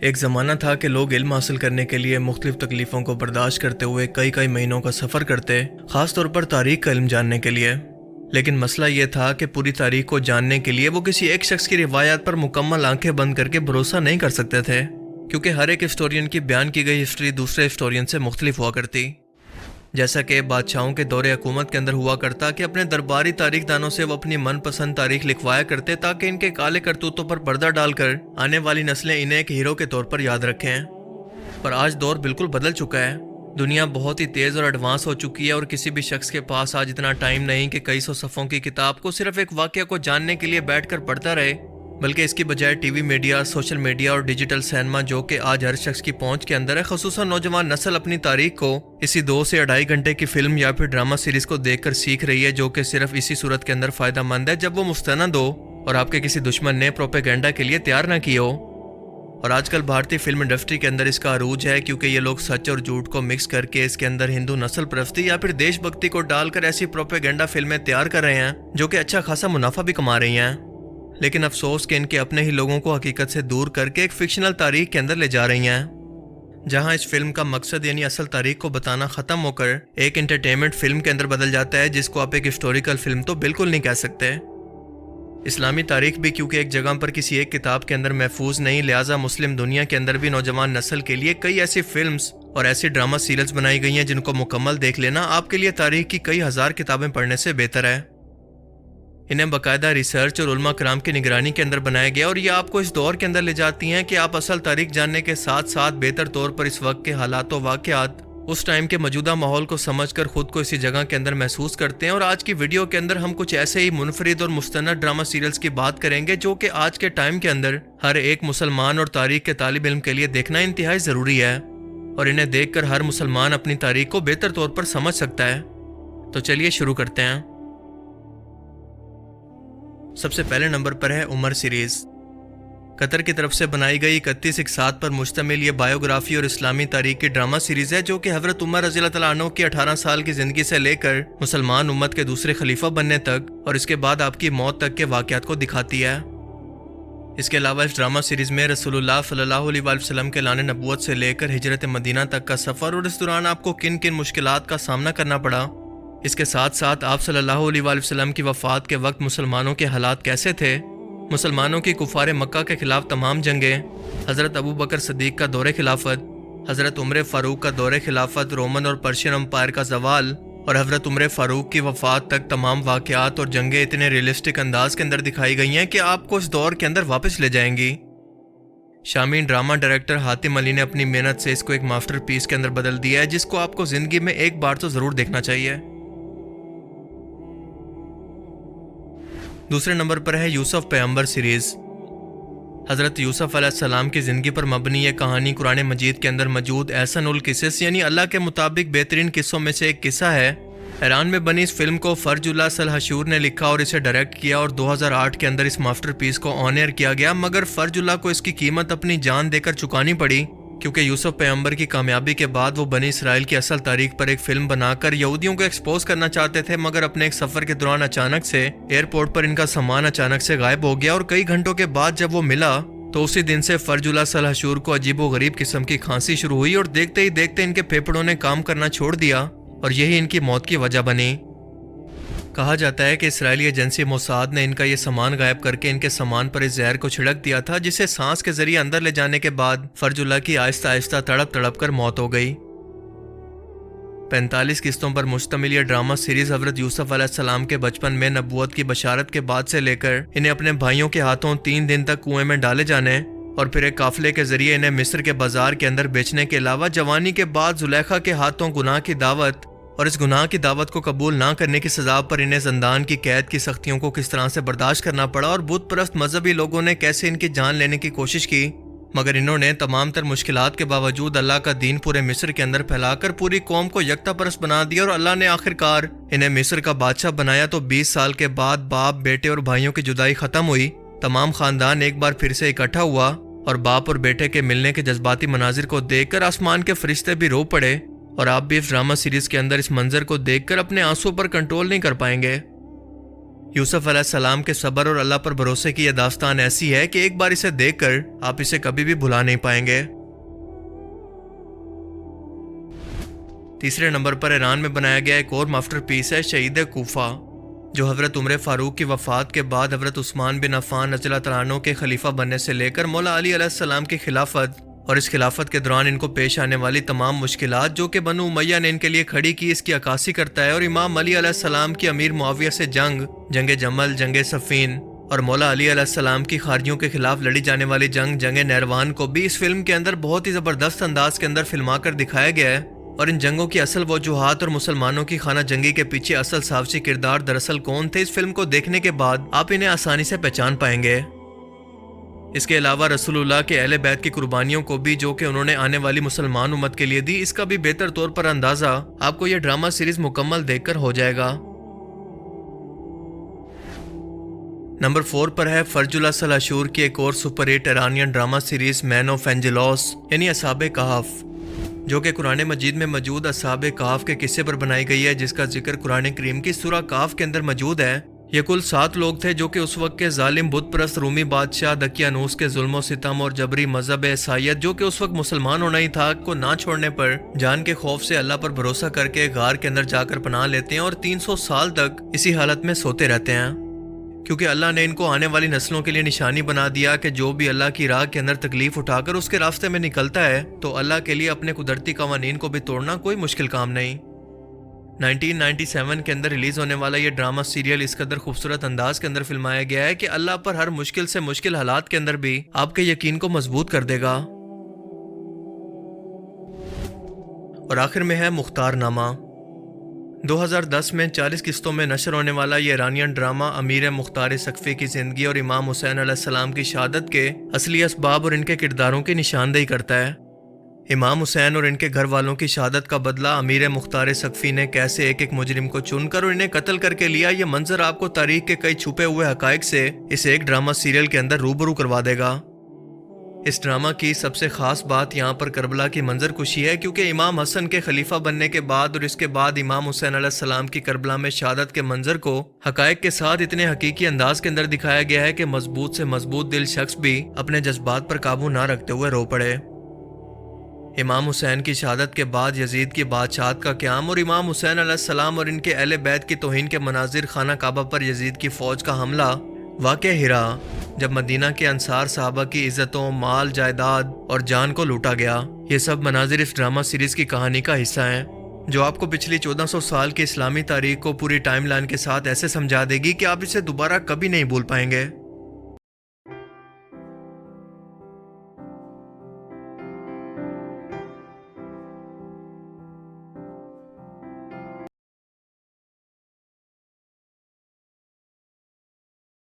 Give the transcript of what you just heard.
ایک زمانہ تھا کہ لوگ علم حاصل کرنے کے لیے مختلف تکلیفوں کو برداشت کرتے ہوئے کئی مہینوں کا سفر کرتے، خاص طور پر تاریخ کا علم جاننے کے لیے۔ لیکن مسئلہ یہ تھا کہ پوری تاریخ کو جاننے کے لیے وہ کسی ایک شخص کی روایات پر مکمل آنکھیں بند کر کے بھروسہ نہیں کر سکتے تھے، کیونکہ ہر ایک ہسٹورین کی بیان کی گئی ہسٹری دوسرے ہسٹورین سے مختلف ہوا کرتی۔ جیسا کہ بادشاہوں کے دور حکومت کے اندر ہوا کرتا کہ اپنے درباری تاریخ دانوں سے وہ اپنی من پسند تاریخ لکھوایا کرتے تاکہ ان کے کالے کرتوتوں پر پردہ ڈال کر آنے والی نسلیں انہیں ایک ہیرو کے طور پر یاد رکھیں۔ پر آج دور بالکل بدل چکا ہے۔ دنیا بہت ہی تیز اور ایڈوانس ہو چکی ہے، اور کسی بھی شخص کے پاس آج اتنا ٹائم نہیں کہ کئی سو صفحوں کی کتاب کو صرف ایک واقعہ کو جاننے کے لیے بیٹھ کر پڑھتا رہے، بلکہ اس کی بجائے T V media, social media اور ڈیجیٹل سینما جو کہ آج ہر شخص کی پہنچ کے اندر ہے، خصوصاً نوجوان نسل اپنی تاریخ کو اسی 2 سے 2.5 گھنٹے کی فلم یا پھر ڈرامہ سیریز کو دیکھ کر سیکھ رہی ہے، جو کہ صرف اسی صورت کے اندر فائدہ مند ہے جب وہ مستند ہو اور آپ کے کسی دشمن نے پروپیگنڈا کے لیے تیار نہ کی ہو۔ اور آج کل بھارتی فلم انڈسٹری کے اندر اس کا عروج ہے، کیونکہ یہ لوگ سچ اور جھوٹ کو مکس کر کے اس کے اندر ہندو نسل پرستی یا پھر دیش بھکتی کو ڈال کر ایسی پروپیگنڈا فلمیں تیار کر رہے ہیں جو کہ اچھا خاصا منافع بھی کما رہی ہیں، لیکن افسوس کہ ان کے اپنے ہی لوگوں کو حقیقت سے دور کر کے ایک فکشنل تاریخ کے اندر لے جا رہی ہیں، جہاں اس فلم کا مقصد یعنی اصل تاریخ کو بتانا ختم ہو کر ایک انٹرٹینمنٹ فلم کے اندر بدل جاتا ہے، جس کو آپ ایک ہسٹوریکل فلم تو بالکل نہیں کہہ سکتے۔ اسلامی تاریخ بھی کیونکہ ایک جگہ پر کسی ایک کتاب کے اندر محفوظ نہیں، لہٰذا مسلم دنیا کے اندر بھی نوجوان نسل کے لیے کئی ایسی فلمز اور ایسی ڈرامہ سیریلز بنائی گئی ہیں جن کو مکمل دیکھ لینا آپ کے لیے تاریخ کی کئی ہزار کتابیں پڑھنے سے بہتر ہے۔ انہیں باقاعدہ ریسرچ اور علماء کرام کی نگرانی کے اندر بنایا گیا، اور یہ آپ کو اس دور کے اندر لے جاتی ہیں کہ آپ اصل تاریخ جاننے کے ساتھ ساتھ بہتر طور پر اس وقت کے حالات و واقعات، اس ٹائم کے موجودہ ماحول کو سمجھ کر خود کو اسی جگہ کے اندر محسوس کرتے ہیں۔ اور آج کی ویڈیو کے اندر ہم کچھ ایسے ہی منفرد اور مستند ڈرامہ سیریلز کی بات کریں گے جو کہ آج کے ٹائم کے اندر ہر ایک مسلمان اور تاریخ کے طالب علم کے لیے دیکھنا انتہائی ضروری ہے، اور انہیں دیکھ کر ہر مسلمان اپنی تاریخ کو بہتر طور پر سمجھ سکتا ہے۔ تو چلیے شروع کرتے ہیں۔ سب سے پہلے نمبر پر ہے عمر سیریز۔ قطر کی طرف سے بنائی گئی 31 اقساط پر مشتمل یہ بایوگرافی اور اسلامی تاریخ کی ڈرامہ سیریز ہے جو کہ حضرت عمر رضی اللہ تعالیٰ عنہ کی 18 سال کی زندگی سے لے کر مسلمان امت کے دوسرے خلیفہ بننے تک اور اس کے بعد آپ کی موت تک کے واقعات کو دکھاتی ہے۔ اس کے علاوہ اس ڈرامہ سیریز میں رسول اللہ صلی اللہ علیہ وآلہ وسلم کے اعلان نبوت سے لے کر ہجرت مدینہ تک کا سفر اور اس دوران آپ کو کن کن مشکلات کا سامنا کرنا پڑا، اس کے ساتھ ساتھ آپ صلی اللہ علیہ وآلہ وسلم کی وفات کے وقت مسلمانوں کے حالات کیسے تھے، مسلمانوں کی کفار مکہ کے خلاف تمام جنگیں، حضرت ابو بکر صدیق کا دور خلافت، حضرت عمر فاروق کا دور خلافت، رومن اور پرشین امپائر کا زوال اور حضرت عمر فاروق کی وفات تک تمام واقعات اور جنگیں اتنے ریئلسٹک انداز کے اندر دکھائی گئی ہیں کہ آپ کو اس دور کے اندر واپس لے جائیں گی۔ شامین ڈرامہ ڈائریکٹر حاتم علی نے اپنی محنت سے اس کو ایک ماسٹر پیس کے اندر بدل دیا ہے، جس کو آپ کو زندگی میں ایک بار تو ضرور دیکھنا چاہیے۔ دوسرے نمبر پر ہے یوسف پیغمبر سیریز۔ حضرت یوسف علیہ السلام کی زندگی پر مبنی یہ کہانی قرآن مجید کے اندر موجود احسن القصص یعنی اللہ کے مطابق بہترین قصوں میں سے ایک قصہ ہے۔ ایران میں بنی اس فلم کو فرج اللہ سلحشور نے لکھا اور اسے ڈائریکٹ کیا، اور 2008 کے اندر اس ماسٹر پیس کو آن ایئر کیا گیا، مگر فرج اللہ کو اس کی قیمت اپنی جان دے کر چکانی پڑی، کیونکہ یوسف پیغمبر کی کامیابی کے بعد وہ بنی اسرائیل کی اصل تاریخ پر ایک فلم بنا کر یہودیوں کو ایکسپوز کرنا چاہتے تھے، مگر اپنے ایک سفر کے دوران اچانک سے ایئرپورٹ پر ان کا سامان اچانک سے غائب ہو گیا، اور کئی گھنٹوں کے بعد جب وہ ملا تو اسی دن سے فرج اللہ سلحشور کو عجیب و غریب قسم کی کھانسی شروع ہوئی، اور دیکھتے ہی دیکھتے ان کے پھیپھڑوں نے کام کرنا چھوڑ دیا، اور یہی ان کی موت کی وجہ بنی۔ کہا جاتا ہے کہ اسرائیلی ایجنسی موساد نے ان کا یہ سامان غائب کر کے ان کے سامان پر اس زہر کو چھڑک دیا تھا، جسے سانس کے ذریعے اندر لے جانے کے بعد فرج اللہ کی آہستہ آہستہ تڑپ تڑپ کر موت ہو گئی۔ 45 قسطوں پر مشتمل یہ ڈرامہ سیریز حضرت یوسف علیہ السلام کے بچپن میں نبوت کی بشارت کے بعد سے لے کر انہیں اپنے بھائیوں کے ہاتھوں 3 دن تک کنویں میں ڈالے جانے اور پھر ایک قافلے کے ذریعے انہیں مصر کے بازار کے اندر بیچنے کے علاوہ جوانی کے بعد زلیخا کے ہاتھوں گناہ کی دعوت اور اس گناہ کی دعوت کو قبول نہ کرنے کی سزا پر انہیں زندان کی قید کی سختیوں کو کس طرح سے برداشت کرنا پڑا، اور بت پرست مذہبی لوگوں نے کیسے ان کی جان لینے کی کوشش کی، مگر انہوں نے تمام تر مشکلات کے باوجود اللہ کا دین پورے مصر کے اندر پھیلا کر پوری قوم کو یکتا پرست بنا دیا، اور اللہ نے آخر کار انہیں مصر کا بادشاہ بنایا۔ تو 20 سال کے بعد باپ، بیٹے اور بھائیوں کی جدائی ختم ہوئی، تمام خاندان ایک بار پھر سے اکٹھا ہوا، اور باپ اور بیٹے کے ملنے کے جذباتی مناظر کو دیکھ کر آسمان کے فرشتے بھی رو پڑے، اور آپ بھی اس ڈرامہ سیریز کے اندر اس منظر کو دیکھ کر اپنے آنسو پر کنٹرول نہیں کر پائیں گے۔ یوسف علیہ السلام کے صبر اور اللہ پر بھروسے کی یہ داستان ایسی ہے کہ ایک بار اسے دیکھ کر آپ اسے کبھی بھی بھلا نہیں پائیں گے۔ تیسرے نمبر پر ایران میں بنایا گیا ایک اور ماسٹر پیس ہے شہید کوفہ، جو حضرت عمر فاروق کی وفات کے بعد حضرت عثمان بن عفان رضی اللہ تعالیٰ عنہ کے خلیفہ بننے سے لے کر مولا علی علیہ السلام کی خلافت اور اس خلافت کے دوران ان کو پیش آنے والی تمام مشکلات جو کہ بنو امیہ نے ان کے لیے کھڑی کی، اس کی عکاسی کرتا ہے، اور امام علی علیہ السلام کی امیر معاویہ سے جنگ جمل، جنگ صفین اور مولا علی علیہ السلام کی خارجیوں کے خلاف لڑی جانے والی جنگ نیروان کو بھی اس فلم کے اندر بہت ہی زبردست انداز کے اندر فلما کر دکھایا گیا ہے، اور ان جنگوں کی اصل وجوہات اور مسلمانوں کی خانہ جنگی کے پیچھے اصل سازشی کردار دراصل کون تھے، اس فلم کو دیکھنے کے بعد آپ انہیں آسانی سے پہچان پائیں گے۔ اس کے علاوہ رسول اللہ کے اہل بیت کی قربانیوں کو بھی جو کہ انہوں نے آنے والی مسلمان امت کے لیے دی، اس کا بھی بہتر طور پر اندازہ آپ کو یہ ڈرامہ سیریز مکمل دیکھ کر ہو جائے گا۔ نمبر 4 پر ہے فرج اللہ سلاشور کی ایک اور super hit Iranian drama series men of Angelos یعنی اصحاب کہف، جو کہ قرآن مجید میں موجود اصحاب کہف کے قصے پر بنائی گئی ہے، جس کا ذکر قرآن کریم کی سورہ کہف کے اندر موجود ہے۔ یہ کل 7 لوگ تھے جو کہ اس وقت کے ظالم بت پرست رومی بادشاہ دقیانوس کے ظلم و ستم اور جبری مذہب عیسائیت جو کہ اس وقت مسلمان ہونا ہی تھا کو نہ چھوڑنے پر جان کے خوف سے اللہ پر بھروسہ کر کے غار کے اندر جا کر پناہ لیتے ہیں اور 300 سال تک اسی حالت میں سوتے رہتے ہیں، کیونکہ اللہ نے ان کو آنے والی نسلوں کے لیے نشانی بنا دیا کہ جو بھی اللہ کی راہ کے اندر تکلیف اٹھا کر اس کے راستے میں نکلتا ہے تو اللہ کے لیے اپنے قدرتی قوانین کو بھی توڑنا کوئی مشکل کام نہیں۔ 1997 کے اندر ریلیز ہونے والا یہ ڈرامہ سیریل اس قدر خوبصورت انداز کے اندر فلمایا گیا ہے کہ اللہ پر ہر مشکل سے مشکل حالات کے اندر بھی آپ کے یقین کو مضبوط کر دے گا۔ اور آخر میں ہے مختار نامہ۔ 2010 میں 40 قسطوں میں نشر ہونے والا یہ ایرانین ڈرامہ امیر مختار سقفی کی زندگی اور امام حسین علیہ السلام کی شہادت کے اصلی اسباب اور ان کے کرداروں کی نشاندہی کرتا ہے۔ امام حسین اور ان کے گھر والوں کی شہادت کا بدلہ امیر مختار سقفی نے کیسے ایک ایک مجرم کو چن کر اور انہیں قتل کر کے لیا، یہ منظر آپ کو تاریخ کے کئی چھپے ہوئے حقائق سے اس ایک ڈرامہ سیریل کے اندر روبرو کروا دے گا۔ اس ڈرامہ کی سب سے خاص بات یہاں پر کربلا کی منظر کشی ہے، کیونکہ امام حسن کے خلیفہ بننے کے بعد اور اس کے بعد امام حسین علیہ السلام کی کربلا میں شہادت کے منظر کو حقائق کے ساتھ اتنے حقیقی انداز کے اندر دکھایا گیا ہے کہ مضبوط سے مضبوط دل شخص بھی اپنے جذبات پر قابو نہ رکھتے ہوئے رو پڑے۔ امام حسین کی شہادت کے بعد یزید کی بادشاہت کا قیام اور امام حسین علیہ السلام اور ان کے اہل بیت کی توہین کے مناظر، خانہ کعبہ پر یزید کی فوج کا حملہ، واقعہ ہرا جب مدینہ کے انصار صحابہ کی عزتوں، مال، جائیداد اور جان کو لوٹا گیا، یہ سب مناظر اس ڈرامہ سیریز کی کہانی کا حصہ ہیں جو آپ کو پچھلی 1400 سال کی اسلامی تاریخ کو پوری ٹائم لائن کے ساتھ ایسے سمجھا دے گی کہ آپ اسے دوبارہ کبھی نہیں بھول پائیں گے۔